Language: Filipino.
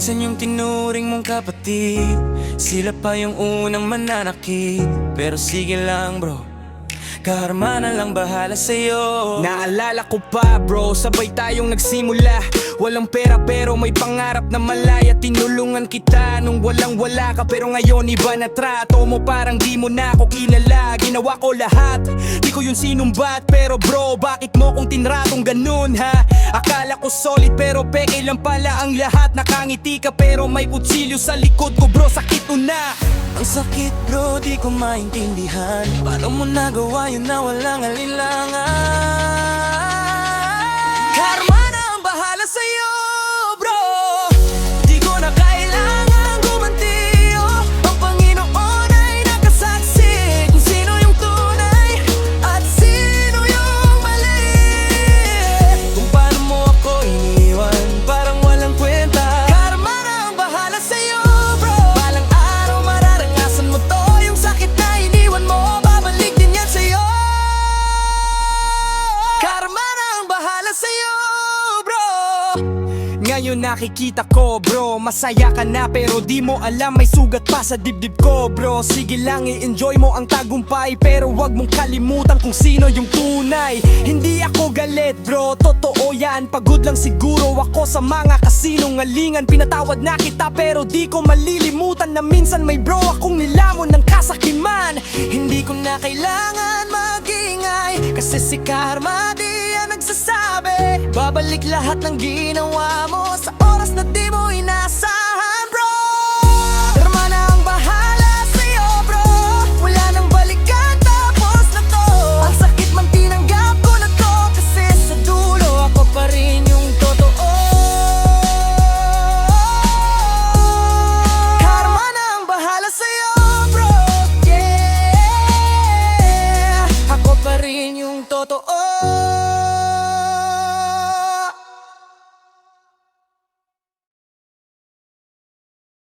Minsan yung tinuring mong kapatid, sila pa yung unang mananakit. Pero sige lang bro, karma na lang bahala sa'yo. Naalala ko pa bro, sabay tayong nagsimula. Walang pera pero may pangarap na malaya. Tinulungan kita nung walang wala ka, pero ngayon iba na trato mo, parang di mo na ako kilala. Ginawa ko lahat, di ko yun sinumbat. Pero bro, bakit mo kong tinratong ganun ha? Akala ko solid pero peke lang pala ang lahat. Nakangiti ka pero may kutsilyo sa likod ko bro, sakit mo na. Ang sakit bro, di ko maintindihan. Paano mo nagawa yun na walang alinlangan? Karma na ang bahala sa'yo bro. Di ko na kailangan gumanti, oh. Ang Panginoon ay nakasaksi kung sino yung tunay at sino yung mali. Kung paano mo ako iniwan, parang walang kwenta. Karma na ang bahala sa'yo bro. Balang araw mararangasan mo to, yung sakit na iniwan mo, babalik din yan sa'yo. Karma na ang bahala sa'yo bro. Ngayon nakikita ko bro, masaya ka na pero di mo alam may sugat pa sa dibdib ko bro. Sige lang i-enjoy mo ang tagumpay, pero wag mong kalimutan kung sino yung tunay. Hindi ako galit bro, totoo yan. Pagod lang siguro ako sa mga kasinungalingan. Pinatawad na kita pero di ko malilimutan na minsan may bro akong nilamon ng kasakiman. Hindi ko na kailangan mag-ingay, kasi si karma di yan nagsasabi. Babalik lahat ng ginawa mo sa oras na di mo inasahan bro. Karma na ang bahala sa'yo bro. Wala nang balikan, tapos na to. Ang sakit man tinanggap ko na to, kasi sa dulo ako pa rin yung totoo. Karma na ang bahala sa'yo bro. Yeah, ako pa rin yung totoo.